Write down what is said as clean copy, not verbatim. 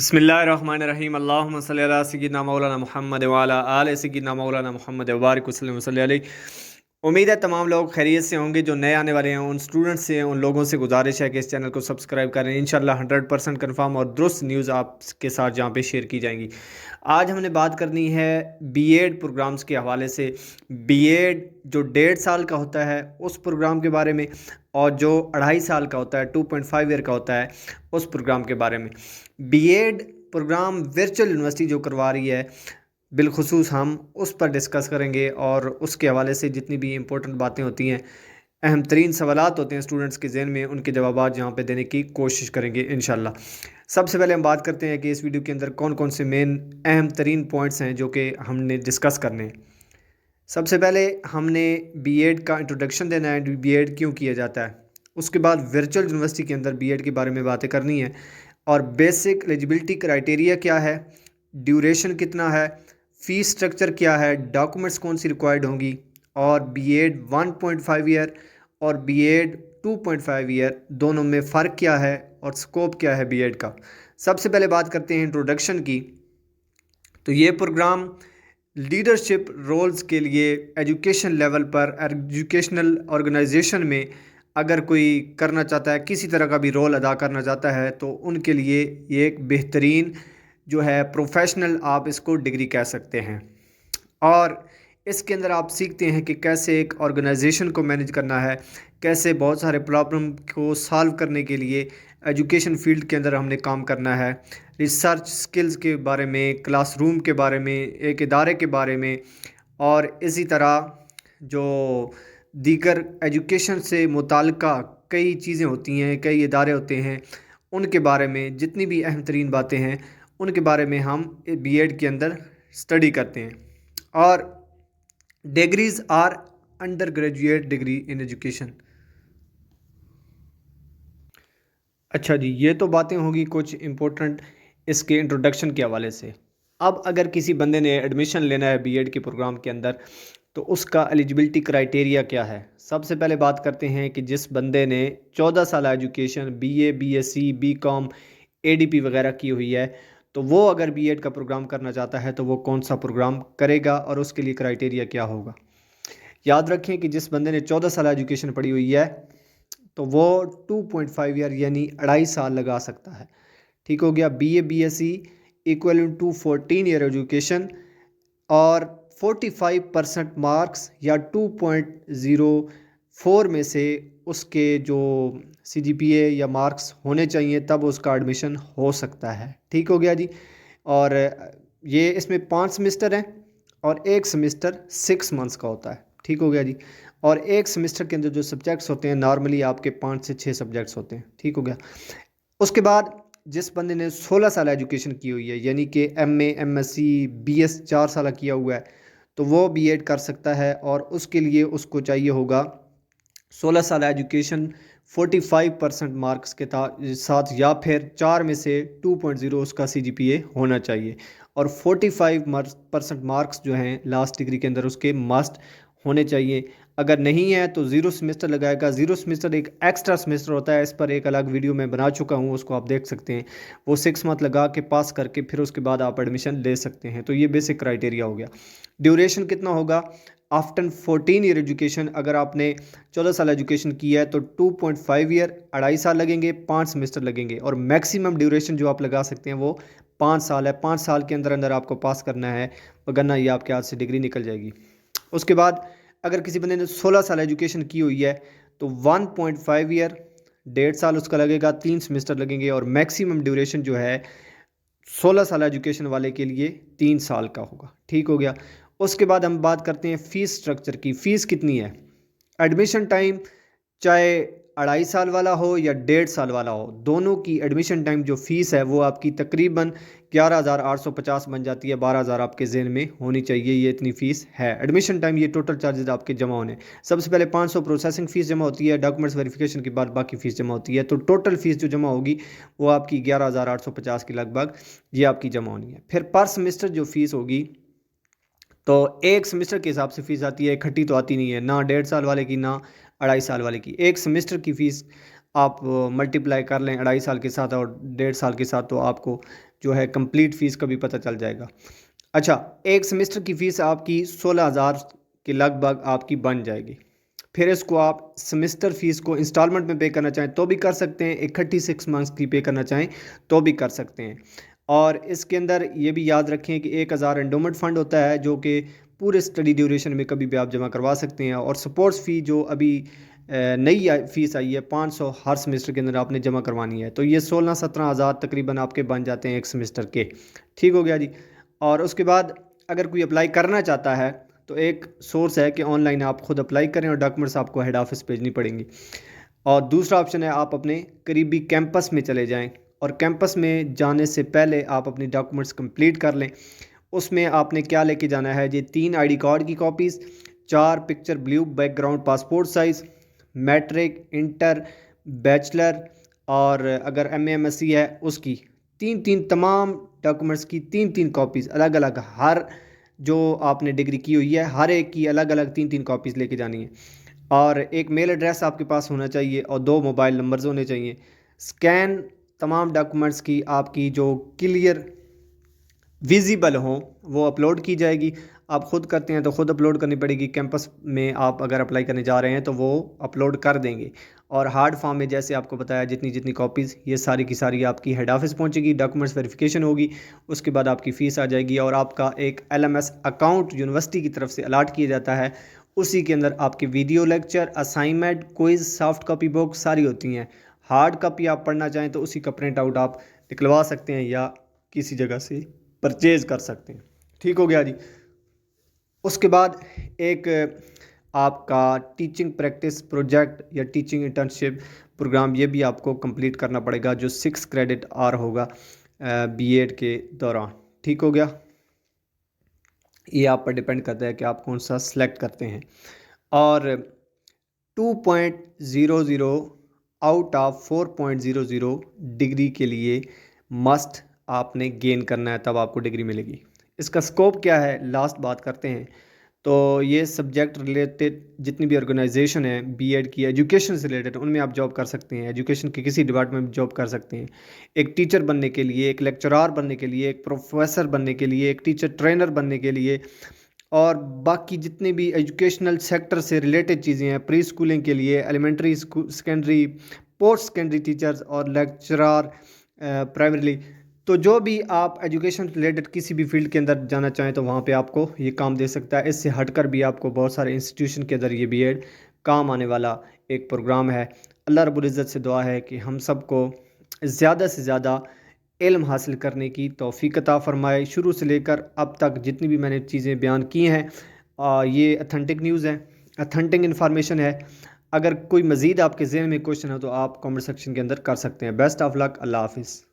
बिस्मिल्लाहिर्रहमानिर्रहीम अल्लाहुम्मा सल्ली अला सय्यिदिना मौलाना मुहम्मद व अला आले सय्यिदिना मौलाना मुहम्मद व बारिक वसल्लम वसल्लम अलैहि। उम्मीद है तमाम लोग खैरियत से होंगे। जो नए आने वाले हैं उन स्टूडेंट्स से उन लोगों से गुजारिश है कि इस चैनल को सब्सक्राइब करें। इंशाल्लाह 100% कन्फर्म और दुरुस्त न्यूज़ आपके साथ जहाँ पे शेयर की जाएंगी। आज हमने बात करनी है बीएड प्रोग्राम्स के हवाले से। बीएड जो 1.5 साल का होता है उस प्रोग्राम के बारे में, और जो 2.5 साल का होता है 2.5 ईयर का होता है उस प्रोग्राम के बारे में। बीएड प्रोग्राम वर्चुअल यूनिवर्सिटी जो करवा रही है, बिलखुसूस हम उस पर डिस्कस करेंगे और उसके हवाले से जितनी भी इम्पोर्टेंट बातें होती हैं, अहम तरीन सवालात होते हैं स्टूडेंट्स के ज़हन में, उनके जवाब यहाँ पे देने की कोशिश करेंगे इंशाल्लाह। सबसे पहले हम बात करते हैं कि इस वीडियो के अंदर कौन कौन से मेन अहम तरीन पॉइंट्स हैं जो कि हमने डिस्कस करने हैं। सबसे पहले हमने बीएड का इंट्रोडक्शन देना है, बीएड क्यों किया जाता है। उसके बाद वर्चुअल यूनिवर्सिटी के अंदर बीएड के बारे में बातें करनी है, और बेसिक एलिजिबिलिटी क्राइटेरिया क्या है, ड्यूरेशन कितना है, फ़ीस स्ट्रक्चर क्या है, डॉक्यूमेंट्स कौन सी रिक्वायर्ड होंगी, और बीएड 1.5 ईयर और बीएड 2.5 ईयर दोनों में फ़र्क क्या है और स्कोप क्या है बीएड का। सबसे पहले बात करते हैं इंट्रोडक्शन की। तो ये प्रोग्राम लीडरशिप रोल्स के लिए एजुकेशन लेवल पर एजुकेशनल ऑर्गेनाइजेशन में अगर कोई करना चाहता है, किसी तरह का भी रोल अदा करना चाहता है, तो उनके लिए ये एक बेहतरीन जो है प्रोफेशनल आप इसको डिग्री कह सकते हैं। और इसके अंदर आप सीखते हैं कि कैसे एक ऑर्गेनाइजेशन को मैनेज करना है, कैसे बहुत सारे प्रॉब्लम को सॉल्व करने के लिए एजुकेशन फील्ड के अंदर हमने काम करना है, रिसर्च स्किल्स के बारे में, क्लासरूम के बारे में, एक इदारे के बारे में, और इसी तरह जो दीगर एजुकेशन से मुताल्लिक़ा कई चीज़ें होती हैं, कई इदारे होते हैं, उनके बारे में जितनी भी अहम तरीन बातें हैं उनके बारे में हम बीएड के अंदर स्टडी करते हैं। और degrees are undergraduate degree in education. अच्छा जी, ये तो बातें होगी कुछ इम्पोर्टेंट इसके इंट्रोडक्शन के हवाले से। अब अगर किसी बंदे ने एडमिशन लेना है बीएड के प्रोग्राम के अंदर, तो उसका एलिजिबिलिटी क्राइटेरिया क्या है। सबसे पहले बात करते हैं कि जिस बंदे ने 14 साल education BA, BSc, BCom, ADP वगैरह की हुई है, तो वो अगर बीएड का प्रोग्राम करना चाहता है तो वो कौन सा प्रोग्राम करेगा और उसके लिए क्राइटेरिया क्या होगा। याद रखें कि जिस बंदे ने 14 साल एजुकेशन पढ़ी हुई है तो वो 2.5 ईयर यानी 2.5 साल लगा सकता है। ठीक हो गया। BA, BSc equal to 14 year education, और 45% मार्क्स या 2.04 में से उसके जो सीजीपीए या मार्क्स होने चाहिए, तब उसका एडमिशन हो सकता है। ठीक हो गया जी। और ये इसमें 5 सेमेस्टर हैं और एक सेमेस्टर 6 मंथ्स का होता है। ठीक हो गया जी। और एक सेमेस्टर के अंदर जो सब्जेक्ट्स होते हैं नॉर्मली आपके 5 से 6 सब्जेक्ट्स होते हैं। ठीक हो गया। उसके बाद जिस बंदे ने 16 साल एजुकेशन की हुई है, यानी कि एमए, एमएससी, बीएस 4 साल किया हुआ है, तो वो बीएड कर सकता है। और उसके लिए उसको चाहिए होगा 16 साल एजुकेशन 45% मार्क्स के साथ, या फिर 4 में से 2.0 उसका सीजीपीए होना चाहिए। और 45% मार्क्स जो हैं लास्ट डिग्री के अंदर उसके मस्ट होने चाहिए। अगर नहीं है तो 0 सेमेस्टर लगाएगा। 0 सेमेस्टर एक एक्स्ट्रा सेमेस्टर होता है, इस पर एक अलग वीडियो मैं बना चुका हूँ, उसको आप देख सकते हैं। वो 6 मंथ लगा के पास करके फिर उसके बाद आप एडमिशन ले सकते हैं। तो ये बेसिक क्राइटेरिया हो गया। ड्यूरेशन कितना होगा आफ्टर 14 ईयर एजुकेशन। अगर आपने 14 साल एजुकेशन की है तो 2.5 ईयर 2.5 साल लगेंगे, 5 सेमेस्टर लगेंगे। और मैक्सिमम ड्यूरेशन जो आप लगा सकते हैं वो 5 साल है। 5 साल के अंदर अंदर आपको पास करना है, वरना ये आपके हाथ से डिग्री निकल जाएगी। उसके बाद अगर किसी बंदे ने 16 साल एजुकेशन की हुई है तो 1.5 ईयर 1.5 साल उसका लगेगा, 3 सेमेस्टर लगेंगे। और मैक्सिमम ड्यूरेशन जो है 16 साल एजुकेशन वाले के लिए 3 साल का होगा। ठीक हो गया। उसके बाद हम बात करते हैं फ़ीस स्ट्रक्चर की। फ़ीस कितनी है। एडमिशन टाइम चाहे 2.5 साल वाला हो या 1.5 साल वाला हो, दोनों की एडमिशन टाइम जो फ़ीस है वो आपकी तकरीबन 11,850 बन जाती है। 12,000 आपके ज़हन में होनी चाहिए, ये इतनी फ़ीस है। एडमिशन टाइम ये टोटल चार्जेस आपके जमा होने, सबसे पहले 500 प्रोसेसिंग फ़ीस जमा होती है, डॉक्यूमेंट्स वेरिफिकेशन के बाद बाकी फ़ीस जमा होती है। तो टोटल फ़ीस जो जमा होगी वो आपकी 11,850 के लगभग ये आपकी जमा होनी है। फिर पर सेमेस्टर जो फ़ीस होगी, तो एक सेमेस्टर के हिसाब से फ़ीस आती है, इकट्ठी तो आती नहीं है, ना 1.5 साल वाले की ना 2.5 साल वाले की। एक सेमेस्टर की फ़ीस आप मल्टीप्लाई कर लें 2.5 साल के साथ और 1.5 साल के साथ, तो आपको जो है कंप्लीट फ़ीस का भी पता चल जाएगा। अच्छा, एक सेमेस्टर की फ़ीस आपकी 16,000 के लगभग आपकी बन जाएगी। फिर इसको आप सेमेस्टर फ़ीस को इंस्टॉलमेंट में पे करना चाहें तो भी कर सकते हैं, इकट्ठी 6 मंथ्स की पे करना चाहें तो भी कर सकते हैं। और इसके अंदर ये भी याद रखें कि 1,000 एंडोमेंट फ़ंड होता है, जो कि पूरे स्टडी ड्यूरेशन में कभी भी आप जमा करवा सकते हैं। और सपोर्ट्स फ़ी जो अभी नई फ़ीस आई है 500 हर सेमेस्टर के अंदर आपने जमा करवानी है, तो ये 16-17 हज़ार तकरीबन आपके बन जाते हैं एक सेमेस्टर के। ठीक हो गया जी। और उसके बाद अगर कोई अप्लाई करना चाहता है तो एक सोर्स है कि ऑनलाइन आप खुद अप्लाई करें और डॉक्यूमेंट्स आपको हेड ऑफिस भेजनी पड़ेंगी। और दूसरा ऑप्शन है आप अपने करीबी कैंपस में चले जाएं और कैंपस में जाने से पहले आप अपनी डॉक्यूमेंट्स कंप्लीट कर लें। उसमें आपने क्या लेके जाना है जी, 3 आईडी कार्ड की copies, 4 picture blue background passport size, matric, inter, bachelor और अगर MA MSc है उसकी 3-3 तमाम डॉक्यूमेंट्स की 3-3 कॉपीज़ अलग अलग, हर जो आपने डिग्री की हुई है हर एक की अलग अलग 3-3 कॉपीज़ लेके जानी है। और एक मेल एड्रेस आपके पास होना चाहिए और 2 मोबाइल नंबर्स होने चाहिए। स्कैन तमाम डॉक्यूमेंट्स की आपकी जो क्लियर विजिबल हो वो अपलोड की जाएगी। आप ख़ुद करते हैं तो ख़ुद अपलोड करनी पड़ेगी, कैंपस में आप अगर अप्लाई करने जा रहे हैं तो वो अपलोड कर देंगे। और हार्ड फॉर्म में जैसे आपको बताया जितनी जितनी कॉपीज़, ये सारी की सारी आपकी हेड ऑफिस पहुंचेगी, डॉक्यूमेंट्स वेरिफिकेशन होगी, उसके बाद आपकी फ़ीस आ जाएगी और आपका एक LMS अकाउंट यूनिवर्सिटी की तरफ से अलॉट किया जाता है। उसी के अंदर आपके video lecture, assignment, quiz, soft copy book सारी होती हैं। हार्ड कॉपी आप पढ़ना चाहें तो उसी का प्रिंट आउट आप निकलवा सकते हैं या किसी जगह से परचेज़ कर सकते हैं। ठीक हो गया जी। उसके बाद एक आपका टीचिंग प्रैक्टिस प्रोजेक्ट या टीचिंग इंटर्नशिप प्रोग्राम, ये भी आपको कंप्लीट करना पड़ेगा, जो 6 क्रेडिट आर होगा B.Ed के दौरान। ठीक हो गया। ये आप पर डिपेंड करता है कि आप कौन सा सिलेक्ट करते हैं। और 2.00 आउट ऑफ 4.00 डिग्री के लिए मस्ट आपने गेन करना है, तब आपको डिग्री मिलेगी। इसका स्कोप क्या है, लास्ट बात करते हैं। तो ये सब्जेक्ट रिलेटेड जितनी भी ऑर्गेनाइजेशन है B.Ed की एजुकेशन से रिलेटेड, उनमें आप जॉब कर सकते हैं। एजुकेशन के किसी डिपार्टमेंट में जॉब कर सकते हैं, एक टीचर बनने के लिए, एक लेक्चरार बनने के लिए, एक प्रोफेसर बनने के लिए, एक टीचर ट्रेनर बनने के लिए, और बाकी जितने भी एजुकेशनल सेक्टर से रिलेटेड चीज़ें हैं, प्री स्कूलिंग के लिए, elementary secondary, post secondary teachers और लेक्चरार प्राइमरी। तो जो भी आप एजुकेशन रिलेटेड किसी भी फील्ड के अंदर जाना चाहें तो वहाँ पे आपको ये काम दे सकता है। इससे हटकर भी आपको बहुत सारे इंस्टीट्यूशन के अंदर ये B.Ed काम आने वाला एक प्रोग्राम है। अल्लाह रब्बुल इज़्ज़त से दुआ है कि हम सबको ज़्यादा से ज़्यादा इल्म हासिल करने की तौफ़ीक अता फ़रमाए। शुरू से लेकर अब तक जितनी भी मैंने चीज़ें बयान की हैं, ये अथेंटिक न्यूज़ है, अथेंटिक इन्फॉर्मेशन है। अगर कोई मज़ीद आपके ज़हन में क्वेश्चन हो तो आप कमेंट सेक्शन के अंदर कर सकते हैं। Best of luck. अल्लाह हाफ़िज़।